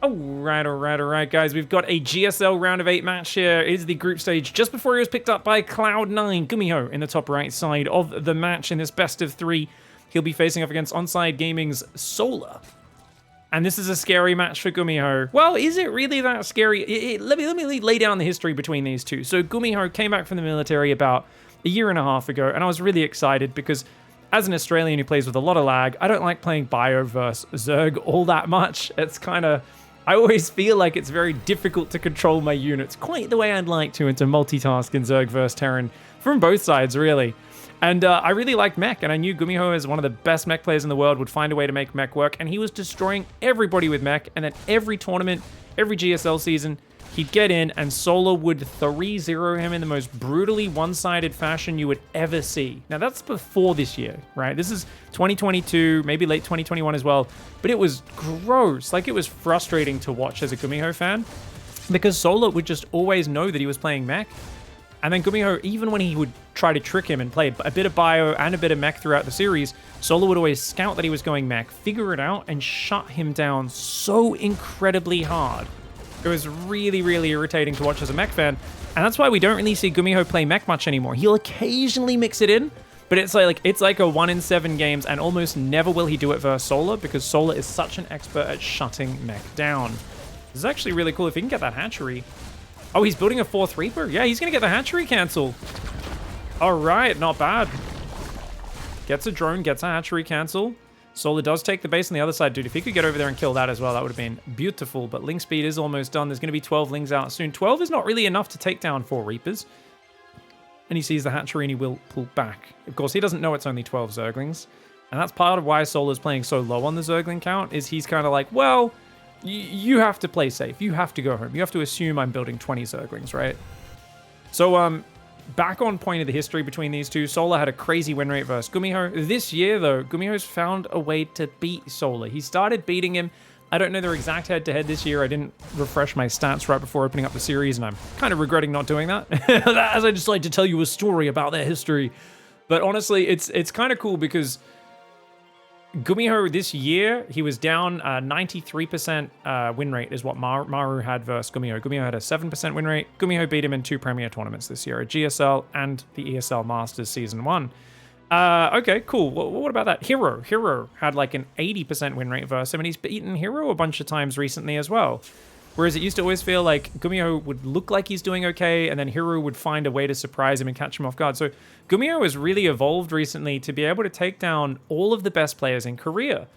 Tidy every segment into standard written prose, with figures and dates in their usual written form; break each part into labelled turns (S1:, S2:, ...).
S1: All right, guys. We've got a GSL round of 8 match here. It is the group stage just before he was picked up by Cloud9. GUMIHO in the top right side of the match in this best of 3. He'll be facing off against Onside Gaming's Solar. And this is a scary match for GUMIHO. Well, is it really that scary? Let me lay down the history between these two. So GUMIHO came back from the military about a year and a half ago, and I was really excited because as an Australian who plays with a lot of lag, I don't like playing Bio versus Zerg all that much. It's kind of... I always feel like it's very difficult to control my units quite the way I'd like to and to multitask in Zerg versus Terran from both sides, really. And I really liked Mech, and I knew GUMIHO as one of the best Mech players in the world would find a way to make Mech work, and he was destroying everybody with Mech, and then every tournament, every GSL season, he'd get in, and Solar would 3-0 him in the most brutally one-sided fashion you would ever see. Now, that's before this year, right? This is 2022, maybe late 2021 as well, but it was gross. Like, it was frustrating to watch as a GUMIHO fan, because Solar would just always know that he was playing Mech, and then GUMIHO, even when he would try to trick him and play a bit of Bio and a bit of Mech throughout the series, Solar would always scout that he was going Mech, figure it out, and shut him down so incredibly hard. It was really, really irritating to watch as a Mech fan, and that's why we don't really see GUMIHO play Mech much anymore. He'll occasionally mix it in, but it's like a 1 in 7 games, and almost never will he do it versus Solar, because Solar is such an expert at shutting Mech down. This is actually really cool if he can get that hatchery. Oh, he's building a 4th Reaper? Yeah, he's gonna get the hatchery cancel. All right, not bad. Gets a drone, gets a hatchery cancel. Solar does take the base on the other side. Dude, if he could get over there and kill that as well, that would have been beautiful. But Ling speed is almost done. There's going to be 12 Lings out soon. 12 is not really enough to take down 4 Reapers. And he sees the hatchery and he will pull back. Of course, he doesn't know it's only 12 Zerglings. And that's part of why Solar's playing so low on the Zergling count, is he's kind of like, well, you have to play safe. You have to go home. You have to assume I'm building 20 Zerglings, right? So, back on point of the history between these two, Solar had a crazy win rate versus GUMIHO. This year, though, GUMIHO's found a way to beat Solar. He started beating him. I don't know their exact head-to-head this year. I didn't refresh my stats right before opening up the series, and I'm kind of regretting not doing that, as I just like to tell you a story about their history. But honestly, it's kind of cool because GUMIHO this year, he was down 93% win rate is what Maru had versus GUMIHO. GUMIHO had a 7% win rate. GUMIHO beat him in 2 Premier tournaments this year, a GSL and the ESL Masters Season 1. Okay, cool. What about that? Hero had like an 80% win rate versus him, and he's beaten Hero a bunch of times recently as well. Whereas it used to always feel like GUMIHO would look like he's doing okay, and then Hero would find a way to surprise him and catch him off guard. So GUMIHO has really evolved recently to be able to take down all of the best players in Korea.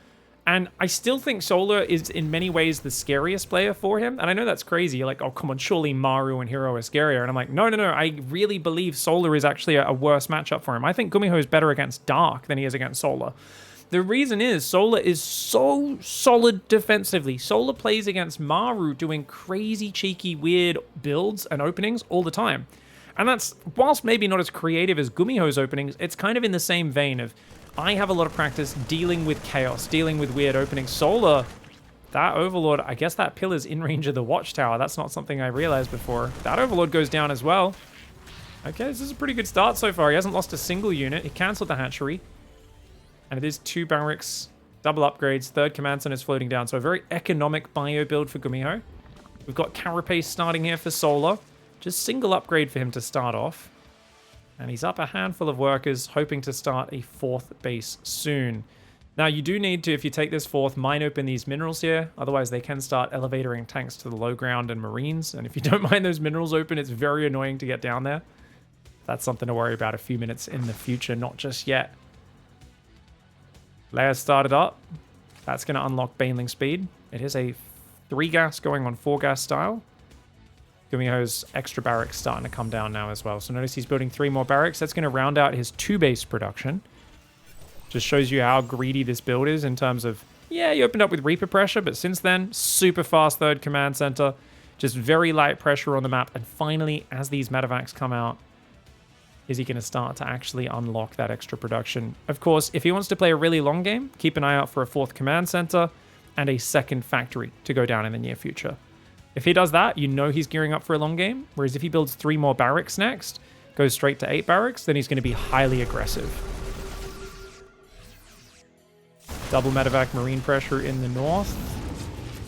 S1: And I still think Solar is in many ways the scariest player for him. And I know that's crazy. You're like, oh, come on, surely Maru and Hero are scarier. And I'm like, no. I really believe Solar is actually a worse matchup for him. I think GUMIHO is better against Dark than he is against Solar. The reason is Solar is so solid defensively. Solar plays against Maru doing crazy, cheeky, weird builds and openings all the time. And that's, whilst maybe not as creative as GUMIHO's openings, it's kind of in the same vein of, I have a lot of practice dealing with chaos, dealing with weird openings. Solar, that Overlord, I guess that pillar's in range of the Watchtower. That's not something I realized before. That Overlord goes down as well. Okay, this is a pretty good start so far. He hasn't lost a single unit. He cancelled the hatchery. And it is 2 barracks, double upgrades, 3rd command center is floating down. So a very economic bio build for GUMIHO. We've got Carapace starting here for Solar. Just single upgrade for him to start off. And he's up a handful of workers, hoping to start a 4th base soon. Now, you do need to, if you take this 4th, mine open these minerals here. Otherwise, they can start elevatoring tanks to the low ground and marines. And if you don't mind those minerals open, it's very annoying to get down there. That's something to worry about a few minutes in the future, not just yet. Layer started up. That's going to unlock Baneling speed. It is a 3 gas going on 4 gas style. GUMIHO's extra barracks starting to come down now as well. So notice he's building 3 more barracks. That's going to round out his 2 base production. Just shows you how greedy this build is in terms of, yeah, you opened up with Reaper pressure, but since then, super fast 3rd command center. Just very light pressure on the map. And finally, as these medevacs come out, is he going to start to actually unlock that extra production? Of course, if he wants to play a really long game, keep an eye out for a 4th command center and a 2nd factory to go down in the near future. If he does that, you know he's gearing up for a long game. Whereas if he builds 3 more barracks next, goes straight to 8 barracks, then he's going to be highly aggressive. Double medevac marine pressure in the north.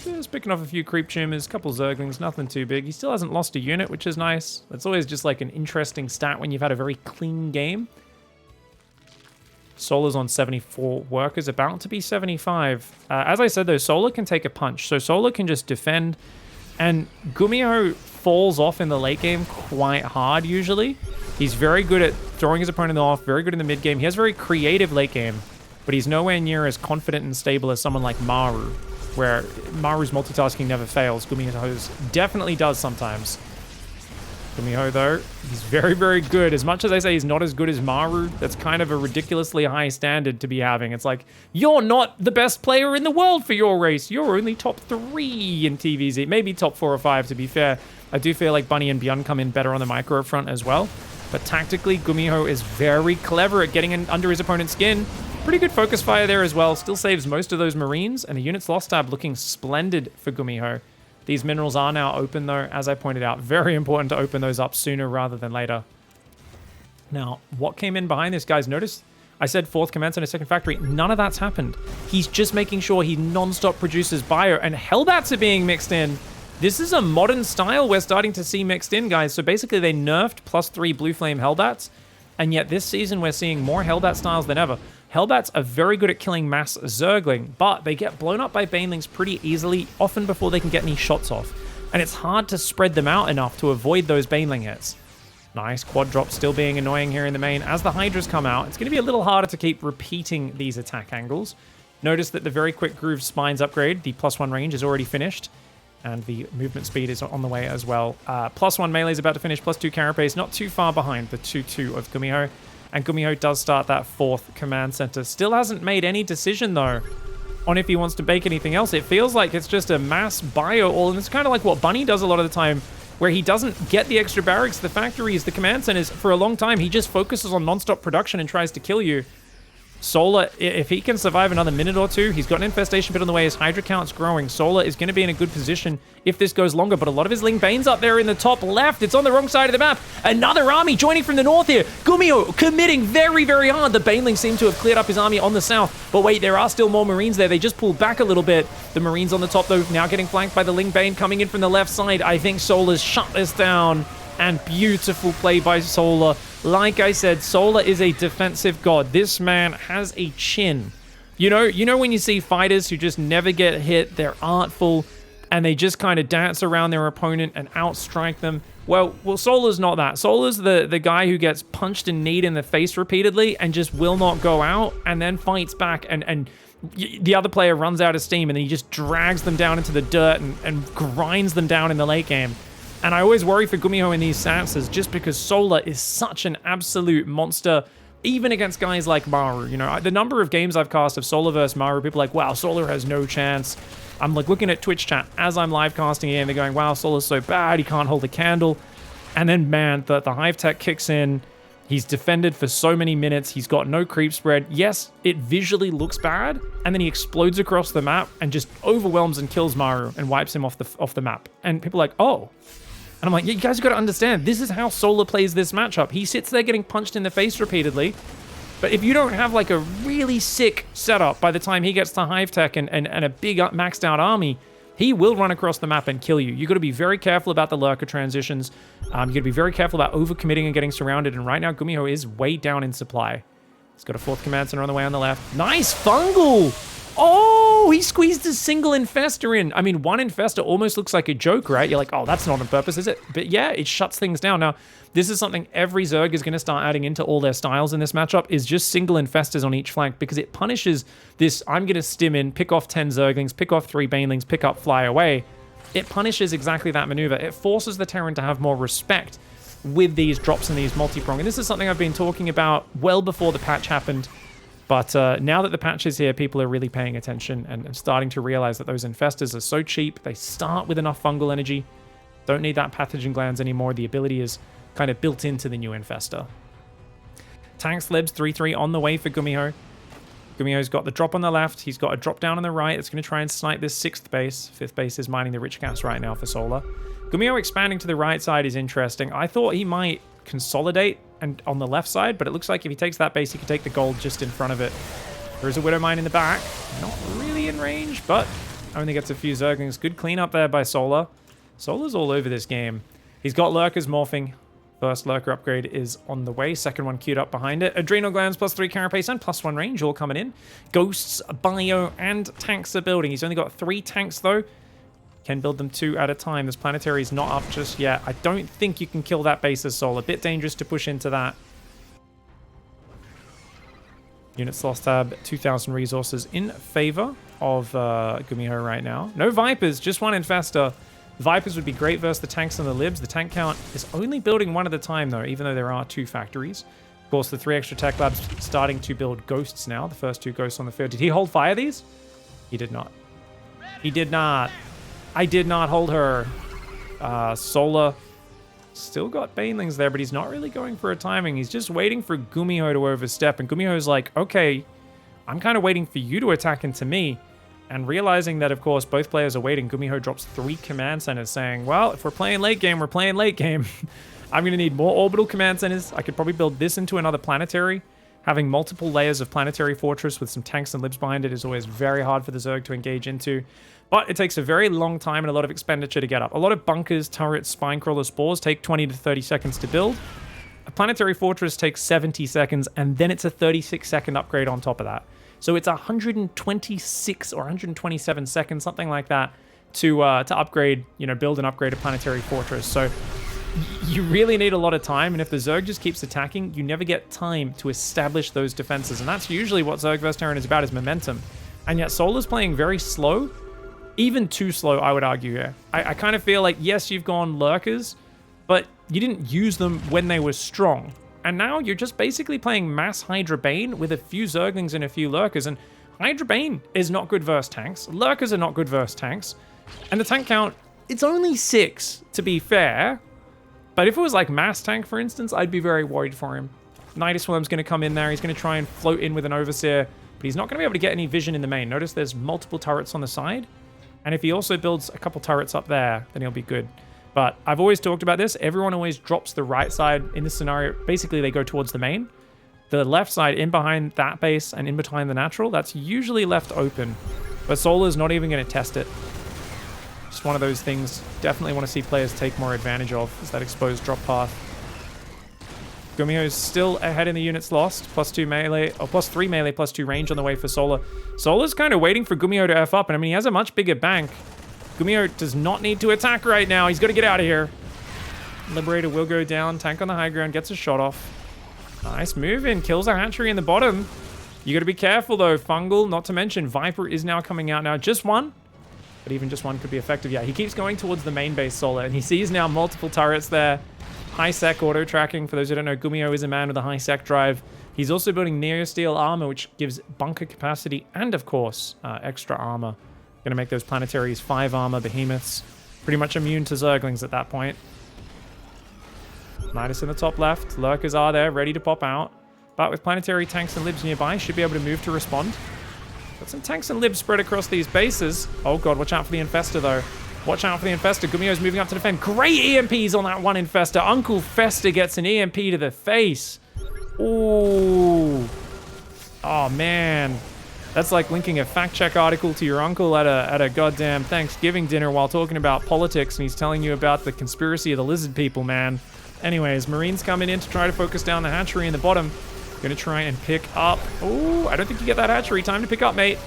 S1: Just picking off a few creep tumors, a couple Zerglings, nothing too big. He still hasn't lost a unit, which is nice. It's always just like an interesting stat when you've had a very clean game. Solar's on 74 workers, about to be 75. As I said, though, Solar can take a punch. So Solar can just defend. And GUMIHO falls off in the late game quite hard, usually. He's very good at throwing his opponent off, very good in the mid game. He has very creative late game, but he's nowhere near as confident and stable as someone like Maru, where Maru's multitasking never fails. GUMIHO's definitely does sometimes. GUMIHO, though, he's very, very good. As much as I say he's not as good as Maru, that's kind of a ridiculously high standard to be having. It's like, you're not the best player in the world for your race. You're only top 3 in TvZ. Maybe top 4 or 5, to be fair. I do feel like Bunny and Bjorn come in better on the micro front as well. But tactically, GUMIHO is very clever at getting in under his opponent's skin. Pretty good focus fire there as well. Still saves most of those Marines. And the unit's lost tab looking splendid for GUMIHO. These minerals are now open, though, as I pointed out. Very important to open those up sooner rather than later. Now, what came in behind this, guys? Notice I said 4th command center, 2nd factory. None of that's happened. He's just making sure he non-stop produces bio, and Hellbats are being mixed in. This is a modern style we're starting to see mixed in, guys. So basically, they nerfed +3 Blue Flame Hellbats, and yet this season we're seeing more Hellbat styles than ever. Hellbats are very good at killing mass Zergling, but they get blown up by Banelings pretty easily, often before they can get any shots off. And it's hard to spread them out enough to avoid those Baneling hits. Nice, quad drop still being annoying here in the main. As the Hydras come out, it's going to be a little harder to keep repeating these attack angles. Notice that the very quick Groove Spines upgrade, the +1 range, is already finished. And the movement speed is on the way as well. +1 melee is about to finish, +2 carapace, not too far behind the 2-2 of GUMIHO. And GUMIHO does start that 4th command center. Still hasn't made any decision, though, on if he wants to bake anything else. It feels like it's just a mass bio all, and it's kind of like what Bunny does a lot of the time, where he doesn't get the extra barracks, the factories, the command centers for a long time. He just focuses on non-stop production and tries to kill you. Solar, if he can survive another minute or two, he's got an infestation bit on the way. His Hydra count's growing. Solar is going to be in a good position if this goes longer, but a lot of his Ling Bane's up there in the top left. It's on the wrong side of the map. Another army joining from the north here. GUMIHO committing very, very hard. The Banelings seem to have cleared up his army on the south, but wait, there are still more Marines there. They just pulled back a little bit. The Marines on the top, though, now getting flanked by the Ling Bane coming in from the left side. I think Solar's shut this down, and beautiful play by Solar. Like I said, Solar is a defensive god. This man has a chin. You know when you see fighters who just never get hit, they're artful, and they just kind of dance around their opponent and outstrike them? Well, Solar's not that. Solar's the guy who gets punched and kneed in the face repeatedly and just will not go out, and then fights back, and the other player runs out of steam, and then he just drags them down into the dirt and grinds them down in the late game. And I always worry for GUMIHO in these stances just because Solar is such an absolute monster, even against guys like Maru. You know, the number of games I've cast of Solar versus Maru, people are like, wow, Solar has no chance. I'm like looking at Twitch chat as I'm live casting it, and they're going, wow, Solar's so bad, he can't hold a candle. And then, man, the Hive Tech kicks in. He's defended for so many minutes. He's got no creep spread. Yes, it visually looks bad, and then he explodes across the map and just overwhelms and kills Maru and wipes him off the map. And people are like, oh. And I'm like, yeah, you guys got to understand, this is how Solar plays this matchup. He sits there getting punched in the face repeatedly, but if you don't have like a really sick setup by the time he gets to Hive Tech and a big maxed out army, he will run across the map and kill you. You got to be very careful about the lurker transitions. You got to be very careful about overcommitting and getting surrounded. And right now, GUMIHO is way down in supply. He's got a 4th command center on the way on the left. Nice fungal! Oh, he squeezed a single infester in. I mean, one infester almost looks like a joke, right? You're like, oh, that's not on purpose, is it? But yeah, it shuts things down. Now, this is something every Zerg is going to start adding into all their styles in this matchup, is just single infestors on each flank, because it punishes this, I'm going to stim in, pick off 10 Zerglings, pick off 3 Banelings, pick up, fly away. It punishes exactly that maneuver. It forces the Terran to have more respect with these drops and these multi-prong. And this is something I've been talking about well before the patch happened. But now that the patch is here, people are really paying attention and starting to realize that those infestors are so cheap. They start with enough fungal energy. Don't need that pathogen glands anymore. The ability is kind of built into the new infestor. Tank slibs 3-3 on the way for GUMIHO. GUMIHO's got the drop on the left. He's got a drop down on the right. It's going to try and snipe this 6th base. 5th base is mining the rich gas right now for Solar. GUMIHO expanding to the right side is interesting. I thought he might consolidate and on the left side, but it looks like if he takes that base, he can take the gold just in front of it. There is a Widow Mine in the back. Not really in range, but Only gets a few Zerglings. Good cleanup there by Solar. Solar's all over this game. He's got Lurkers morphing. First Lurker upgrade is on the way. Second one queued up behind it. Adrenal Glands, +3 Carapace, and +1 range all coming in. Ghosts, Bio, and tanks are building. He's only got 3 tanks, though. Can build them 2 at a time. This planetary is not up just yet. I don't think you can kill that base as Solar. A bit dangerous to push into that. Units lost tab, 2,000 resources in favor of GUMIHO right now. No Vipers, just 1 Infestor. Vipers would be great versus the tanks and the libs. The tank count is only building 1 at a time, though, even though there are 2 factories. Of course, the 3 extra tech labs starting to build ghosts now. The first 2 ghosts on the field. Did he hold fire these? He did not. He did not. I did not hold her. Solar still got Banelings there, but he's not really going for a timing. He's just waiting for GUMIHO to overstep, and GUMIHO's like, okay, I'm kind of waiting for you to attack into me. And realizing that, of course, both players are waiting, GUMIHO drops 3 command centers saying, well, if we're playing late game, we're playing late game. I'm going to need more orbital command centers. I could probably build this into another planetary. Having multiple layers of planetary fortress with some tanks and libs behind it is always very hard for the Zerg to engage into. But it takes a very long time and a lot of expenditure to get up. A lot of bunkers, turrets, spinecrawler spores take 20 to 30 seconds to build. A planetary fortress takes 70 seconds, and then it's a 36-second upgrade on top of that. So it's 126 or 127 seconds, something like that, to upgrade, build and upgrade a planetary fortress. So you really need a lot of time, and if the Zerg just keeps attacking, you never get time to establish those defenses. And that's usually what Zerg vs. Terran is about, is momentum. And yet Solar's playing very slow. Even too slow, I would argue here. I kind of feel like, yes, you've gone Lurkers, but you didn't use them when they were strong. And now you're just basically playing mass Hydra Bane with a few Zerglings and a few Lurkers. And Hydra Bane is not good versus tanks. Lurkers are not good versus tanks. And the tank count, it's only 6, to be fair. But if it was like mass tank, for instance, I'd be very worried for him. Nidus Worm's going to come in there. He's going to try and float in with an Overseer. But he's not going to be able to get any vision in the main. Notice there's multiple turrets on the side. And if he also builds a couple turrets up there, then he'll be good. But I've always talked about this. Everyone always drops the right side in this scenario. Basically, they go towards the main. The left side, in behind that base and in behind the natural, that's usually left open. But Solar's not even going to test it. Just one of those things definitely want to see players take more advantage of, is that exposed drop path. GUMIHO's still ahead in the units lost. +2 melee, or +3 melee, +2 range on the way for Solar. Solar's kind of waiting for GUMIHO to F up, and I mean, he has a much bigger bank. GUMIHO does not need to attack right now. He's got to get out of here. Liberator will go down. Tank on the high ground, gets a shot off. Nice move in, kills a hatchery in the bottom. You got to be careful though. Fungal, not to mention Viper is now coming out now. Just one, but even just one could be effective. Yeah, he keeps going towards the main base, Solar, and he sees now multiple turrets there. High sec auto tracking. For those who don't know, GUMIHO is a man with a high sec drive. He's also building Neosteel armor, which gives bunker capacity and, of course, extra armor. Going to make those planetaries 5 armor behemoths. Pretty much immune to Zerglings at that point. Nidus in the top left. Lurkers are there, ready to pop out. But with planetary tanks and libs nearby, should be able to move to respond. Got some tanks and libs spread across these bases. Oh god, watch out for the Infestor though. Watch out for the Infestor. GUMIHO's moving up to defend. Great EMPs on that one Infestor. Uncle Fester gets an EMP to the face. Ooh. Oh man. That's like linking a fact check article to your uncle at a goddamn Thanksgiving dinner while talking about politics, and he's telling you about the conspiracy of the lizard people, man. Anyways, Marines coming in to try to focus down the hatchery in the bottom. Gonna try and pick up. Oh, I don't think you get that hatchery. Time to pick up, mate.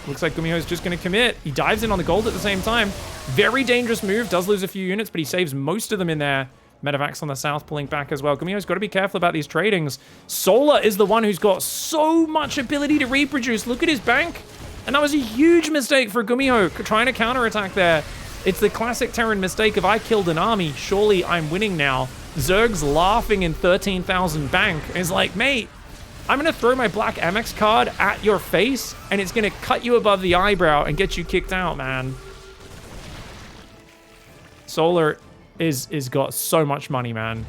S1: Looks like GUMIHO's just gonna commit. He dives in on the gold at the same time. Very dangerous move. Does lose a few units, but he saves most of them in there. Medevacs on the south pulling back as well. GUMIHO's got to be careful about these tradings. Solar is the one who's got so much ability to reproduce. Look at his bank. And that was a huge mistake for GUMIHO, trying to counterattack there. It's the classic Terran mistake of I killed an army, surely I'm winning now. Zerg's laughing in 13,000 bank. And he's like, mate, I'm going to throw my black Amex card at your face, and it's going to cut you above the eyebrow and get you kicked out, man. Solar is got so much money, man.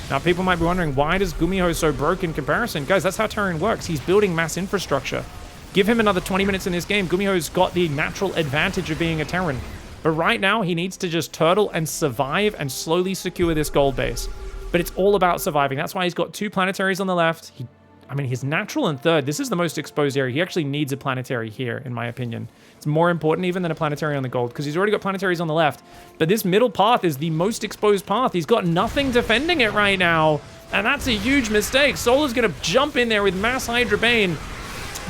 S1: Now, people might be wondering, why does GUMIHO so broke in comparison? Guys, that's how Terran works. He's building mass infrastructure. Give him another 20 minutes in this game. GUMIHO's got the natural advantage of being a Terran. But right now, he needs to just turtle and survive and slowly secure this gold base. But it's all about surviving. That's why he's got 2 planetaries on the left. He I mean, he's natural in third. This is the most exposed area. He actually needs a planetary here, in my opinion. It's more important even than a planetary on the gold, because he's already got planetaries on the left. But this middle path is the most exposed path. He's got nothing defending it right now, and that's a huge mistake. Solar's going to jump in there with Mass Hydra Bane.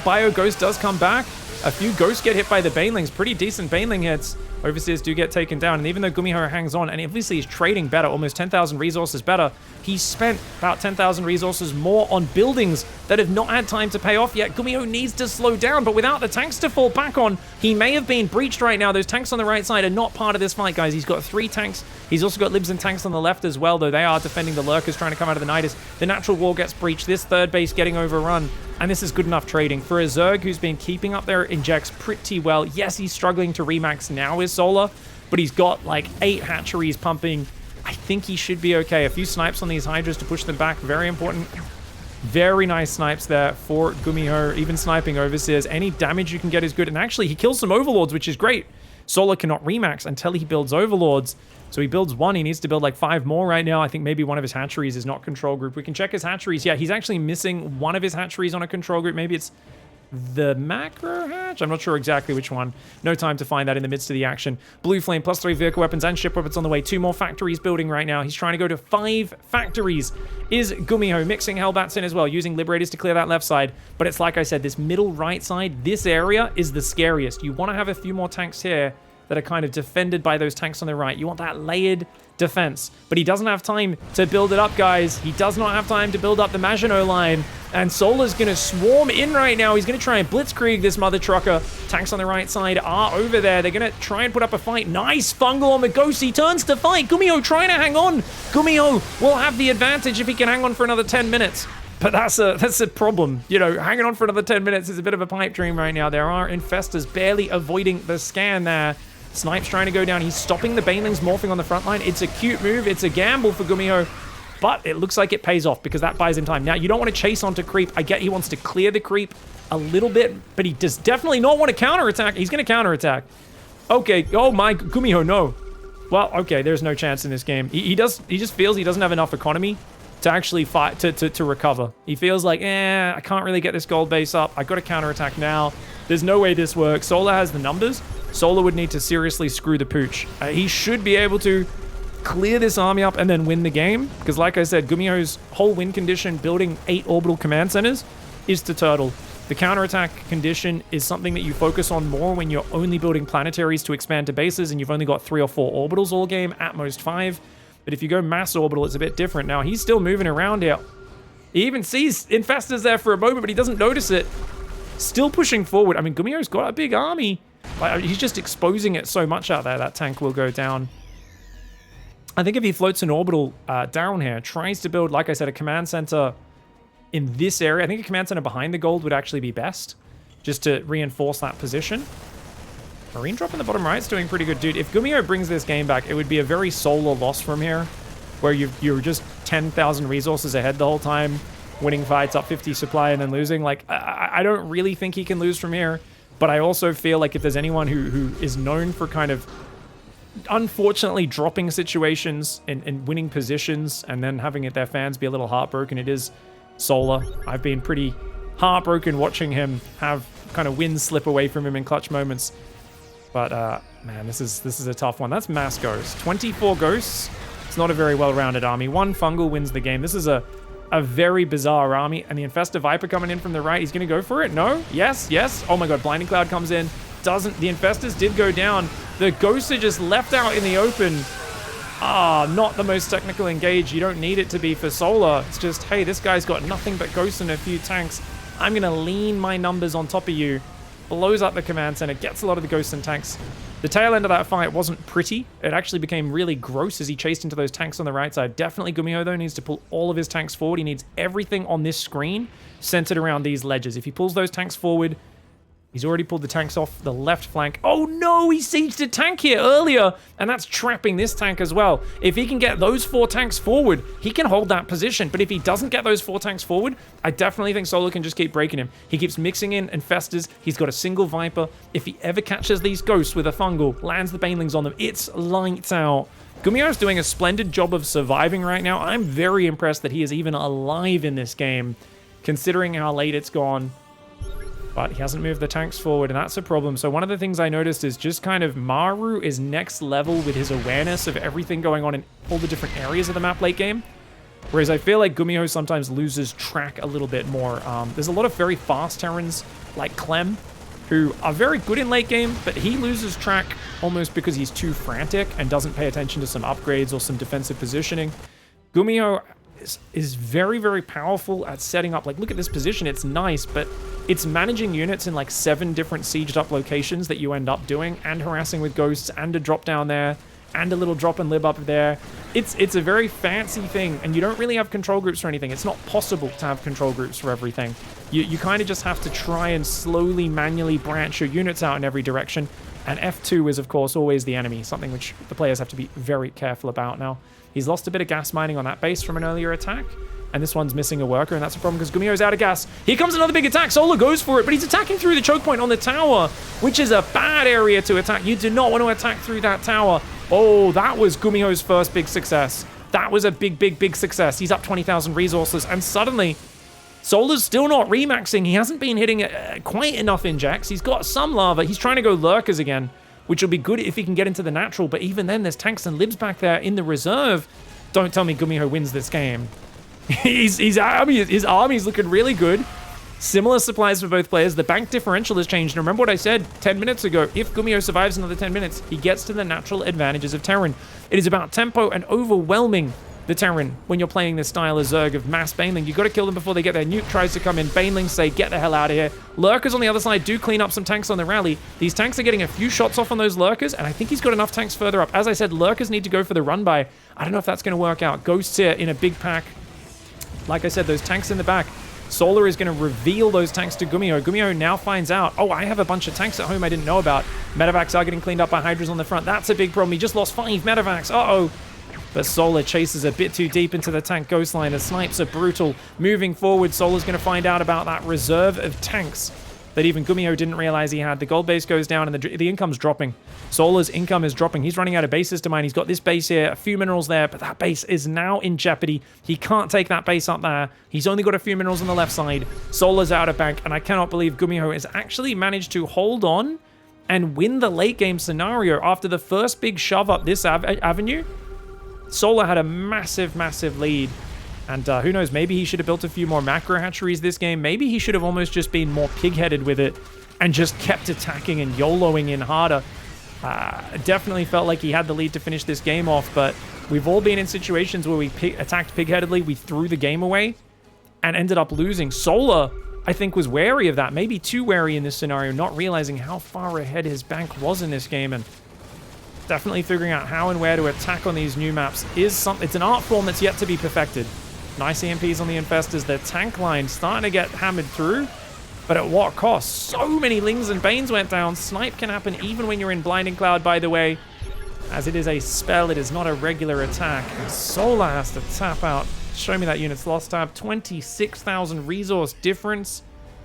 S1: Bio Ghost does come back. A few Ghosts get hit by the Banelings. Pretty decent Baneling hits. Overseers do get taken down, and even though GUMIHO hangs on, and obviously he's trading better, almost 10,000 resources better, he's spent about 10,000 resources more on buildings that have not had time to pay off yet. GUMIHO needs to slow down, but without the tanks to fall back on, he may have been breached right now. Those tanks on the right side are not part of this fight, guys. He's got 3 tanks. He's also got Libs and tanks on the left as well, though they are defending the Lurkers trying to come out of the Nidus. The natural wall gets breached. This third base getting overrun. And this is good enough trading. For a Zerg who's been keeping up their injects pretty well. Yes, he's struggling to remax now with Solar, but he's got like 8 hatcheries pumping. I think he should be okay. A few snipes on these Hydras to push them back. Very important. Very nice snipes there for GUMIHO. Even sniping Overseers. Any damage you can get is good. And actually, he kills some Overlords, which is great. Solar cannot remax until he builds Overlords. So he builds 1. He needs to build like 5 more right now. I think maybe one of his hatcheries is not control group. We can check his hatcheries. Yeah, he's actually missing one of his hatcheries on a control group. Maybe it's the macro hatch? I'm not sure exactly which one. No time to find that in the midst of the action. Blue Flame, +3 vehicle weapons and ship weapons on the way. 2 more factories building right now. He's trying to go to 5 factories. Is GUMIHO mixing Hellbats in as well, using Liberators to clear that left side. But it's like I said, this middle right side, this area is the scariest. You want to have a few more tanks here that are kind of defended by those tanks on the right. You want that layered defense. But he doesn't have time to build it up, guys. He does not have time to build up the Maginot line. And Solar's going to swarm in right now. He's going to try and blitzkrieg this mother trucker. Tanks on the right side are over there. They're going to try and put up a fight. Nice fungal on the Ghost. He turns to fight. GUMIHO trying to hang on. GUMIHO will have the advantage if he can hang on for another 10 minutes. But that's a problem. You know, hanging on for another 10 minutes is a bit of a pipe dream right now. There are Infestors barely avoiding the scan there. Snipes trying to go down. He's stopping the Banelings morphing on the front line. It's a cute move. It's a gamble for GUMIHO. But it looks like it pays off because that buys him time. Now, you don't want to chase onto creep. I get he wants to clear the creep a little bit, but he does definitely not want to counterattack. He's going to counterattack. Okay. Oh, my. GUMIHO, no. Well, okay. There's no chance in this game. He just feels he doesn't have enough economy to actually fight, to recover. He feels like, I can't really get this gold base up. I got to counterattack now. There's no way this works. Solar has the numbers. Solar would need to seriously screw the pooch. He should be able to clear this army up and then win the game. Because like I said, GUMIHO's whole win condition, building 8 orbital command centers, is to turtle. The counterattack condition is something that you focus on more when you're only building planetaries to expand to bases and you've only got 3 or 4 orbitals all game, at most 5. But if you go mass orbital, it's a bit different. Now, he's still moving around here. He even sees Infestors there for a moment, but he doesn't notice it. Still pushing forward. I mean, GUMIHO's got a big army. He's just exposing it so much out there. That tank will go down. I think if he floats an orbital down here, tries to build, like I said, a command center in this area. I think a command center behind the gold would actually be best, just to reinforce that position. Marine drop in the bottom right is doing pretty good, dude. If GUMIHO brings this game back, it would be a very Solar loss from here, where you're just 10,000 resources ahead the whole time, winning fights up 50 supply and then losing. Like, I don't really think he can lose from here. But I also feel like if there's anyone who is known for kind of unfortunately dropping situations and winning positions and then having their fans be a little heartbroken, it is Solar. I've been pretty heartbroken watching him have kind of wins slip away from him in clutch moments. But man, this is a tough one. That's mass ghosts. 24 ghosts. It's not a very well-rounded army. 1 fungal wins the game. This is a very bizarre army, and the Infestor Viper coming in from the right. He's going to go for it. No? Yes? Yes? Oh my god, Blinding Cloud comes in. Doesn't. The Infestors did go down. The Ghosts are just left out in the open. Not the most technical engage. You don't need it to be for Solar. It's just, hey, this guy's got nothing but Ghosts and a few tanks. I'm going to lean my numbers on top of you. Blows up the command center, gets a lot of the Ghosts and tanks. The tail end of that fight wasn't pretty. It actually became really gross as he chased into those tanks on the right side. Definitely GUMIHO, though, needs to pull all of his tanks forward. He needs everything on this screen centered around these ledges. If he pulls those tanks forward, he's already pulled the tanks off the left flank. Oh no, he sieged a tank here earlier, and that's trapping this tank as well. If he can get those 4 tanks forward, he can hold that position. But if he doesn't get those 4 tanks forward, I definitely think Solar can just keep breaking him. He keeps mixing in Infestors. He's got a single Viper. If he ever catches these Ghosts with a fungal, lands the Banelings on them, it's lights out. GUMIHO's doing a splendid job of surviving right now. I'm very impressed that he is even alive in this game, considering how late it's gone. But he hasn't moved the tanks forward, and that's a problem. So one of the things I noticed is just kind of Maru is next level with his awareness of everything going on in all the different areas of the map late game. Whereas I feel like GUMIHO sometimes loses track a little bit more. There's a lot of very fast Terrans like Clem, who are very good in late game, but he loses track almost because he's too frantic and doesn't pay attention to some upgrades or some defensive positioning. GUMIHO is very, very powerful at setting up. Like, look at this position. It's nice, but it's managing units in like 7 different sieged up locations that you end up doing, and harassing with ghosts, and a drop down there, and a little drop and lib up there. It's a very fancy thing, and you don't really have control groups or anything. It's not possible to have control groups for everything. You kind of just have to try and slowly, manually branch your units out in every direction. And F2 is, of course, always the enemy, something which the players have to be very careful about now. He's lost a bit of gas mining on that base from an earlier attack, and this one's missing a worker, and that's a problem because GUMIHO's out of gas. Here comes another big attack. Solar goes for it, but he's attacking through the choke point on the tower, which is a bad area to attack. You do not want to attack through that tower. Oh, that was GUMIHO's first big success. That was a big, big, big success. He's up 20,000 resources, and suddenly Solar's still not remaxing. He hasn't been hitting quite enough injects. He's got some lava. He's trying to go lurkers again, which will be good if he can get into the natural. But even then, there's tanks and libs back there in the reserve. Don't tell me GUMIHO wins this game. His army's looking really good. Similar supplies for both players. The bank differential has changed. And remember what I said 10 minutes ago. If GUMIHO survives another 10 minutes, he gets to the natural advantages of Terran. It is about tempo and overwhelming the Terran when you're playing this style of Zerg of mass Baneling. You've got to kill them before they get there. Nuke tries to come in. Banelings say, get the hell out of here. Lurkers on the other side do clean up some tanks on the rally. These tanks are getting a few shots off on those Lurkers, and I think he's got enough tanks further up. As I said, Lurkers need to go for the run by. I don't know if that's going to work out. Ghosts here in a big pack. Like I said, those tanks in the back. Solar is going to reveal those tanks to GUMIHO. GUMIHO now finds out, oh, I have a bunch of tanks at home I didn't know about. Medevacs are getting cleaned up by Hydras on the front. That's a big problem. He just lost 5 Medevacs. Uh-oh. But Solar chases a bit too deep into the tank ghost line. The snipes are brutal. Moving forward, Solar's going to find out about that reserve of tanks that even GUMIHO didn't realize he had. The gold base goes down and the income's dropping. Solar's income is dropping. He's running out of bases to mine. He's got this base here, a few minerals there, but that base is now in jeopardy. He can't take that base up there. He's only got a few minerals on the left side. Solar's out of bank, and I cannot believe GUMIHO has actually managed to hold on and win the late game scenario after the first big shove up this avenue. Solar had a massive, massive lead. And who knows, maybe he should have built a few more macro hatcheries this game. Maybe he should have almost just been more pig-headed with it and just kept attacking and YOLOing in harder. Definitely felt like he had the lead to finish this game off, but we've all been in situations where we attacked pig-headedly, we threw the game away, and ended up losing. Solar, I think, was wary of that. Maybe too wary in this scenario, not realizing how far ahead his bank was in this game, and definitely figuring out how and where to attack on these new maps is something. It's an art form that's yet to be perfected. Nice EMPs on the Infestors. Their tank line starting to get hammered through, but at what cost? So many Lings and Banes went down. Snipe can happen even when you're in Blinding Cloud, by the way. As it is a spell, it is not a regular attack. And Solar has to tap out. Show me that unit's lost tab. 26,000 resource difference.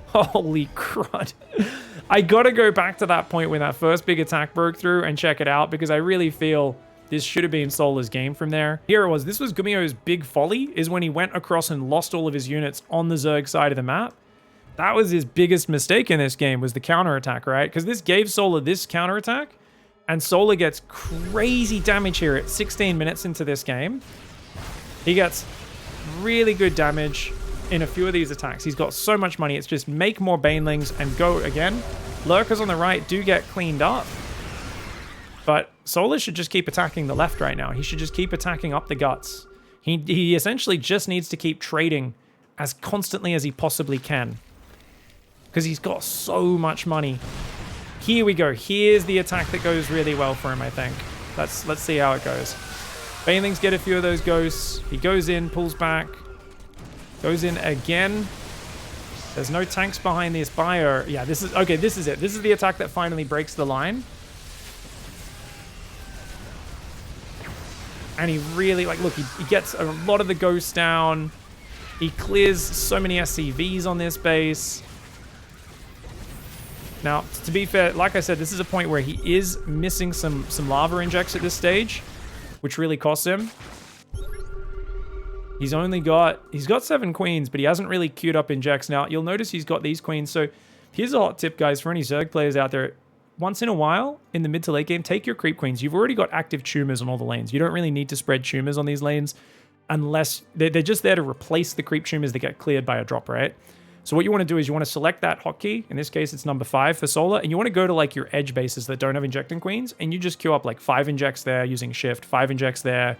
S1: Holy crud. I gotta go back to that point when that first big attack broke through and check it out, because I really feel this should have been Solar's game from there. Here it was. This was GUMIHO's big folly, is when he went across and lost all of his units on the Zerg side of the map. That was his biggest mistake in this game, was the counterattack, right? Because this gave Solar this counterattack, and Solar gets crazy damage here at 16 minutes into this game. He gets really good damage in a few of these attacks. He's got so much money. It's just make more Banelings and go again. Lurkers on the right do get cleaned up. But Solar should just keep attacking the left right now. He should just keep attacking up the guts. He essentially just needs to keep trading as constantly as he possibly can, because he's got so much money. Here we go. Here's the attack that goes really well for him, I think. Let's see how it goes. Banelings get a few of those ghosts. He goes in, pulls back, goes in again. There's no tanks behind this bio. Yeah, this is okay. This is it. This is the attack that finally breaks the line. And he really, like, look, he gets a lot of the ghosts down. He clears so many SCVs on this base. Now, to be fair, like I said, this is a point where he is missing some lava injects at this stage, which really costs him. He's got 7 queens, but he hasn't really queued up injects. Now, you'll notice he's got these queens. So here's a hot tip, guys, for any Zerg players out there. Once in a while, in the mid to late game, take your creep queens. You've already got active tumors on all the lanes. You don't really need to spread tumors on these lanes unless they're just there to replace the creep tumors that get cleared by a drop, right? So what you want to do is you want to select that hotkey. In this case, it's number 5 for Solar. And you want to go to like your edge bases that don't have injecting queens. And you just queue up like 5 injects there using shift, 5 injects there,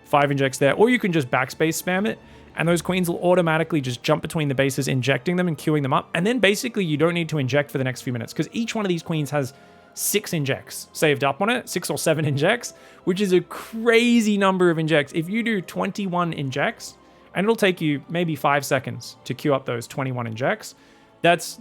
S1: 5 injects there. Or you can just backspace spam it. And those queens will automatically just jump between the bases, injecting them and queuing them up. And then basically you don't need to inject for the next few minutes because each one of these queens has 6 injects saved up on it, 6 or 7 injects, which is a crazy number of injects. If you do 21 injects, and it'll take you maybe 5 seconds to queue up those 21 injects, that's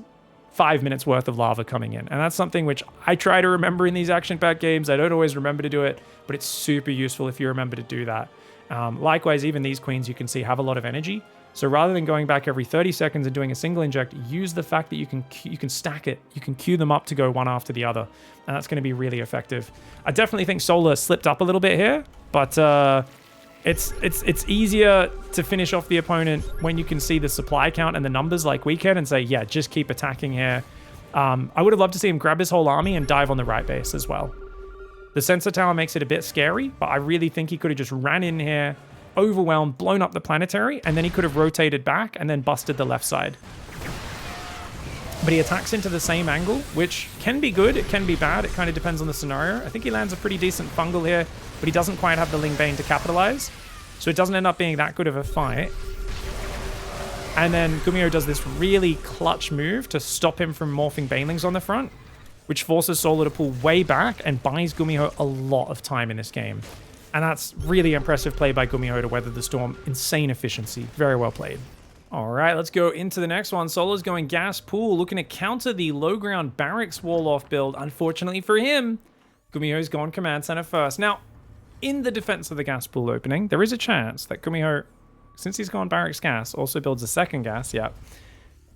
S1: 5 minutes worth of lava coming in. And that's something which I try to remember in these action-packed games. I don't always remember to do it, but it's super useful if you remember to do that. Likewise, even these queens you can see have a lot of energy. So rather than going back every 30 seconds and doing a single inject, use the fact that you can stack it. You can queue them up to go one after the other. And that's going to be really effective. I definitely think Solar slipped up a little bit here, but it's easier to finish off the opponent when you can see the supply count and the numbers like we can and say, yeah, just keep attacking here. I would have loved to see him grab his whole army and dive on the right base as well. The sensor tower makes it a bit scary, but I really think he could have just ran in here, overwhelmed, blown up the planetary, and then he could have rotated back and then busted the left side. But he attacks into the same angle, which can be good, it can be bad, it kind of depends on the scenario. I think he lands a pretty decent fungal here, but he doesn't quite have the Ling Bane to capitalize, so it doesn't end up being that good of a fight. And then GUMIHO does this really clutch move to stop him from morphing Banelings on the front, which forces Solar to pull way back and buys GUMIHO a lot of time in this game. And that's really impressive play by GUMIHO to weather the storm. Insane efficiency. Very well played. All right, let's go into the next one. Solar's going Gas Pool, looking to counter the low ground Barracks wall-off build. Unfortunately for him, GUMIHO's gone Command Center first. Now, in the defense of the Gas Pool opening, there is a chance that GUMIHO, since he's gone Barracks Gas, also builds a second Gas, yeah,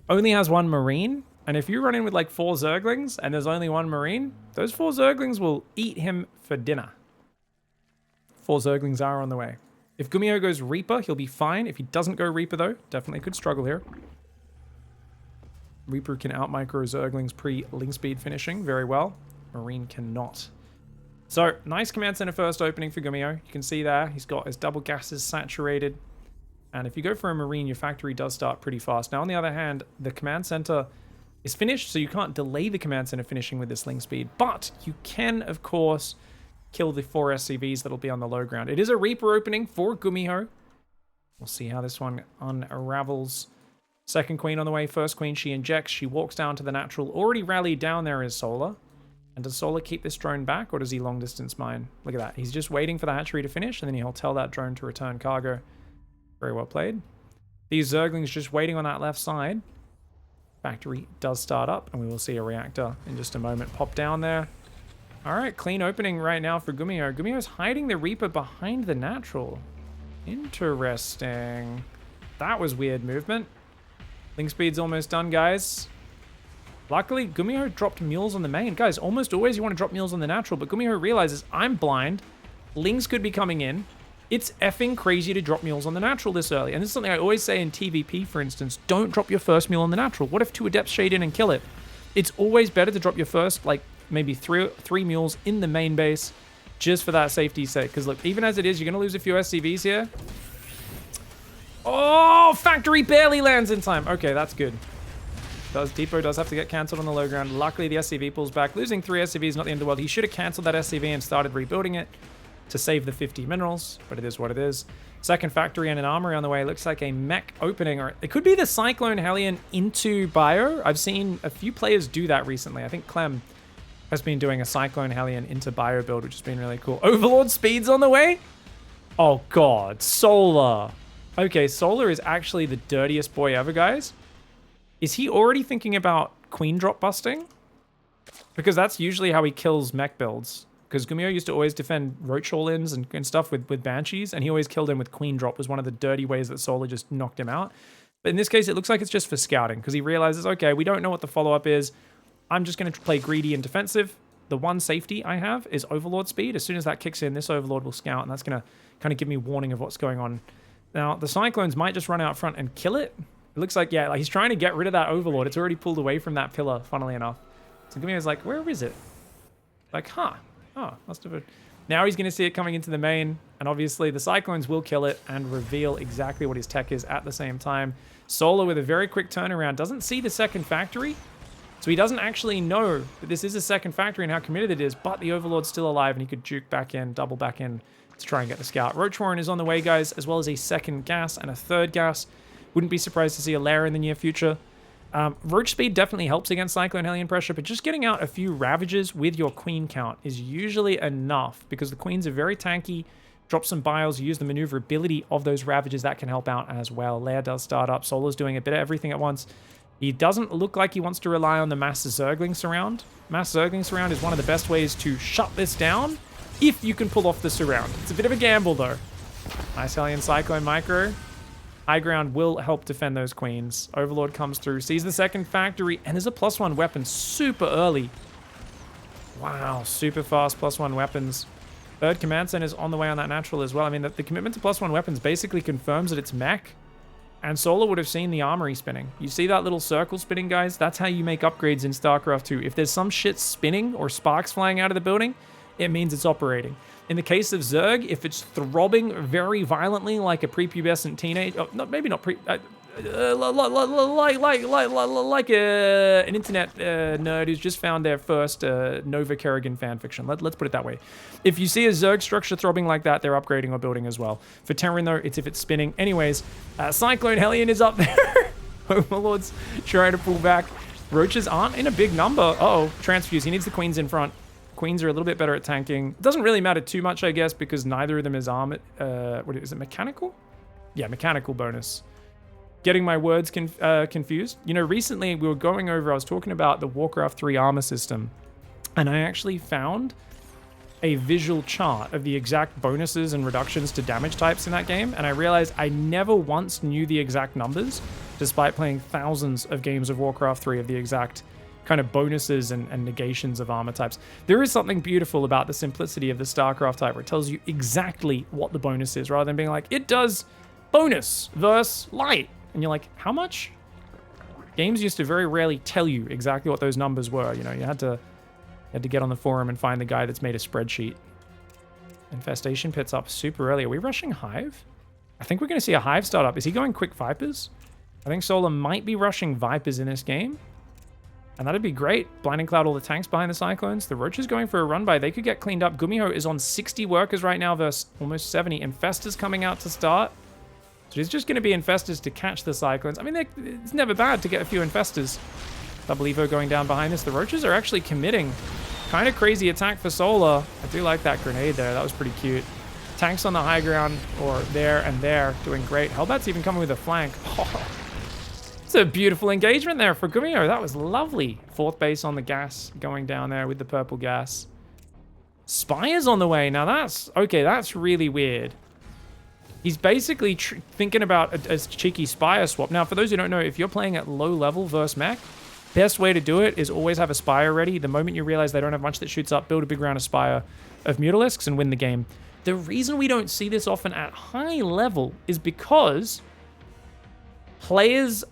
S1: only has 1 Marine. And if you run in with like 4 Zerglings and there's only 1 Marine, those 4 Zerglings will eat him for dinner. 4 Zerglings are on the way. If GUMIHO goes Reaper, he'll be fine. If he doesn't go Reaper, though, definitely could struggle here. Reaper can out-micro Zerglings pre-Ling Speed finishing very well. Marine cannot. So, nice Command Center first opening for GUMIHO. You can see there, he's got his double gases saturated. And if you go for a Marine, your factory does start pretty fast. Now, on the other hand, the Command Center is finished, so you can't delay the Command Center finishing with this Ling Speed. But you can, of course, kill the 4 SCVs that'll be on the low ground. It is a Reaper opening for GUMIHO. We'll see how this one unravels. Second queen on the way. First queen, she injects. She walks down to the natural. Already rallied down there is Solar. And does Solar keep this drone back, or does he long distance mine? Look at that. He's just waiting for the hatchery to finish, and then he'll tell that drone to return cargo. Very well played. These Zerglings just waiting on that left side. Factory does start up, and we will see a reactor in just a moment pop down there. All right, clean opening right now for GUMIHO. GUMIHO's hiding the Reaper behind the natural. Interesting. That was weird movement. Ling Speed's almost done, guys. Luckily, GUMIHO dropped mules on the main. Guys, almost always you want to drop mules on the natural, but GUMIHO realizes I'm blind. Lings could be coming in. It's effing crazy to drop mules on the natural this early. And this is something I always say in TVP, for instance. Don't drop your first mule on the natural. What if 2 Adepts shade in and kill it? It's always better to drop your first, like, maybe three mules in the main base just for that safety's sake. Because look, even as it is, you're going to lose a few SCVs here. Oh, factory barely lands in time. Okay, that's good. Depot does have to get cancelled on the low ground. Luckily, the SCV pulls back. Losing 3 SCVs is not the end of the world. He should have cancelled that SCV and started rebuilding it to save the 50 minerals, but it is what it is. Second factory and an armory on the way. Looks like a mech opening, or it could be the Cyclone Hellion into Bio. I've seen a few players do that recently. I think Clem has been doing a Cyclone Hellion into Bio build, which has been really cool. Overlord Speed's on the way? Oh god, Solar. Okay, Solar is actually the dirtiest boy ever, guys. Is he already thinking about queen drop busting? Because that's usually how he kills mech builds. Because GUMIHO used to always defend Ro8 all-ins and stuff with Banshees, and he always killed him with queen drop. Was one of the dirty ways that Solar just knocked him out. But in this case, it looks like it's just for scouting, because he realizes, okay, we don't know what the follow-up is. I'm just going to play greedy and defensive. The one safety I have is Overlord Speed. As soon as that kicks in, this Overlord will scout, and that's going to kind of give me warning of what's going on Now, the Cyclones might just run out front and kill it. It looks like, yeah, like he's trying to get rid of that Overlord. It's already pulled away from that pillar, funnily enough. So GUMIHO's like, where is it? Like, huh. Oh, must have... Now he's going to see it coming into the main, and obviously the Cyclones will kill it and reveal exactly what his tech is at the same time. Solar, with a very quick turnaround, doesn't see the second factory, so he doesn't actually know that this is a second factory and how committed it is, but the Overlord's still alive, and he could juke back in, double back in to try and get the scout. Roach Warren is on the way, guys, as well as a second gas and a third gas. Wouldn't be surprised to see a lair in the near future. Roach speed definitely helps against Cyclone Hellion pressure, but just getting out a few Ravages with your Queen count is usually enough, because the Queens are very tanky. Drop some Biles, use the maneuverability of those Ravages, that can help out as well. Lair does start up. Solar's doing a bit of everything at once. He doesn't look like he wants to rely on the Mass Zergling Surround. Mass Zergling Surround is one of the best ways to shut this down, if you can pull off the Surround. It's a bit of a gamble, though. Nice Hellion Cyclone Micro. High ground will help defend those Queens. Overlord comes through, sees the second factory, and there's a +1 weapon super early. Wow, super fast +1 weapons. Third command center is on the way on that natural as well. I mean, the commitment to +1 weapons basically confirms that it's Mech, and Solar would have seen the armory spinning. You see that little circle spinning, guys? That's how you make upgrades in StarCraft 2. If there's some shit spinning or sparks flying out of the building, it means it's operating. In the case of Zerg, if it's throbbing very violently like a prepubescent teenage, oh, no, maybe not like an internet nerd who's just found their first Nova Kerrigan fanfiction. Let's put it that way. If you see a Zerg structure throbbing like that, they're upgrading or building as well. For Terran, though, it's if it's spinning. Anyways, Cyclone Hellion is up there. Overlord's trying to pull back. Roaches aren't in a big number. Uh-oh, transfuse. He needs the Queens in front. Queens are a little bit better at tanking. It doesn't really matter too much, I guess, because neither of them is armored. What is it, mechanical? Yeah, mechanical bonus. Getting my words confused. You know, recently we were going over, I was talking about the Warcraft 3 armor system, and I actually found a visual chart of the exact bonuses and reductions to damage types in that game, and I realized I never once knew the exact numbers, despite playing thousands of games of Warcraft 3 of the exact kind of bonuses and negations of armor types. There is something beautiful about the simplicity of the StarCraft type, where it tells you exactly what the bonus is, rather than being like, it does bonus versus light. And you're like, how much? Games used to very rarely tell you exactly what those numbers were. You know, you had to get on the forum and find the guy that's made a spreadsheet. Infestation pits up super early. Are we rushing Hive? I think we're going to see a Hive start up. Is he going quick Vipers? I think Solar might be rushing Vipers in this game. And that'd be great. Blinding Cloud all the tanks behind the Cyclones. The Roach is going for a run by. They could get cleaned up. GUMIHO is on 60 workers right now versus almost 70. Infestors coming out to start. So he's just going to be Infestors to catch the Cyclones. I mean, it's never bad to get a few Infestors. Double Evo going down behind this. The Roaches are actually committing. Kind of crazy attack for Solar. I do like that grenade there. That was pretty cute. Tanks on the high ground, or there and there, doing great. Hellbat's even coming with a flank. Oh. It's a beautiful engagement there for GUMIHO. That was lovely. Fourth base on the gas, going down there with the purple gas. Spire's on the way. Now that's... okay, that's really weird. He's basically thinking about a cheeky Spire swap. Now, for those who don't know, if you're playing at low level versus Mech, best way to do it is always have a Spire ready. The moment you realize they don't have much that shoots up, build a big round of Spire of Mutalisks and win the game. The reason we don't see this often at high level is because... players,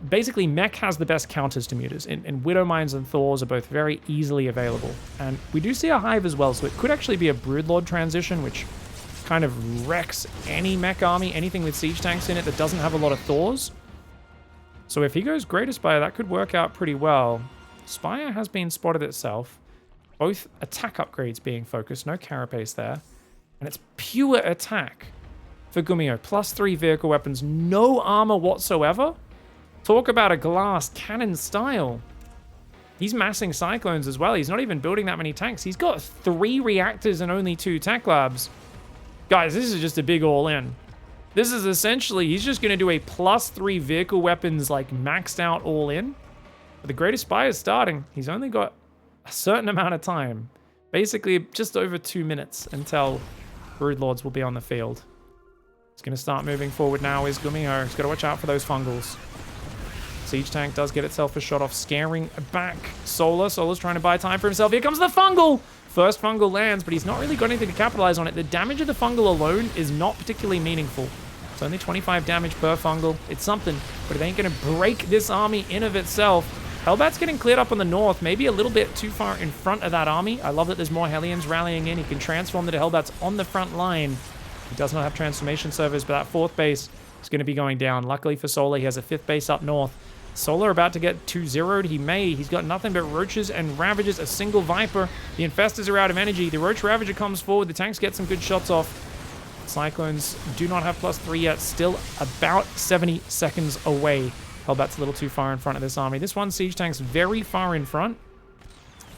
S1: basically Mech has the best counters to Mutas, and Widow Mines and Thors are both very easily available. And we do see a Hive as well, so it could actually be a Broodlord transition, which kind of wrecks any Mech army, anything with siege tanks in it that doesn't have a lot of Thors. So if he goes Greater Spire, that could work out pretty well. Spire has been spotted itself. Both attack upgrades being focused, no Carapace there. And it's pure attack for GUMIHO. +3 vehicle weapons, no armor whatsoever. Talk about a glass cannon style. He's massing Cyclones as well. He's not even building that many tanks. He's got 3 reactors and only 2 tech labs. Guys, this is just a big all-in. This is essentially, he's just going to do a +3 vehicle weapons, like, maxed out all-in. But the Greatest Spire is starting. He's only got a certain amount of time. Basically, just over 2 minutes until Broodlords will be on the field. He's going to start moving forward now, is GUMIHO. He's got to watch out for those fungals. Siege tank does get itself a shot off, scaring back Solar. Solar's trying to buy time for himself. Here comes the fungal! First fungal lands, but he's not really got anything to capitalize on it. The damage of the fungal alone is not particularly meaningful. It's only 25 damage per fungal. It's something, but it ain't going to break this army in of itself. Hellbat's getting cleared up on the north, maybe a little bit too far in front of that army. I love that there's more Hellions rallying in. He can transform the Hellbats on the front line. He does not have transformation servers, but that 4th base is going to be going down. Luckily for Solar, he has a 5th base up north. Solar about to get 2-0'd. He's got nothing but Roaches and Ravagers, a single Viper. The Infestors are out of energy. The Roach Ravager comes forward. The tanks get some good shots off. Cyclones do not have +3 yet. Still about 70 seconds away. Hellbat's a little too far in front of this army. This one Siege tank's very far in front.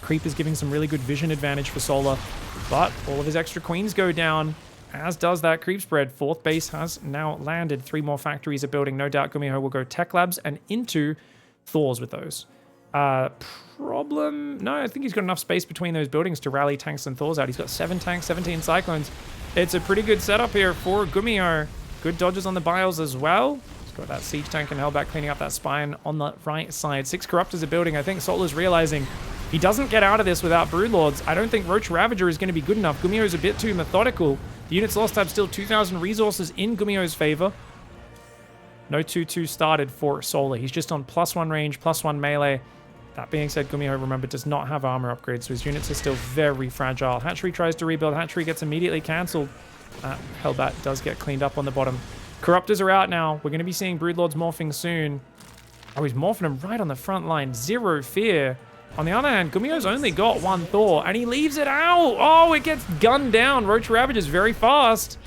S1: Creep is giving some really good vision advantage for Solar, but all of his extra queens go down, as does that creep spread. 4th base has now landed. 3 more factories are building. No doubt GUMIHO will go Tech Labs and into Thors with those. Problem? No, I think he's got enough space between those buildings to rally tanks and Thors out. He's got 7 tanks, 17 Cyclones. It's a pretty good setup here for GUMIHO. Good dodges on the bios as well. Got that Siege tank and Hellbat cleaning up that spine on the right side. 6 Corruptors are building. I think Solar's realizing he doesn't get out of this without Broodlords. I don't think Roach Ravager is going to be good enough. GUMIHO's a bit too methodical. The units lost have still 2,000 resources in GUMIHO's favor. No 2-2 started for Solar. He's just on +1 range, +1 melee. That being said, GUMIHO, remember, does not have armor upgrades, so his units are still very fragile. Hatchery tries to rebuild. Hatchery gets immediately cancelled. Hellbat does get cleaned up on the bottom. Corruptors are out now. We're going to be seeing Broodlords morphing soon. Oh, he's morphing them right on the front line. Zero fear. On the other hand, GUMIHO's only got 1 Thor, and he leaves it out. Oh, it gets gunned down. Roach Ravager's very fast.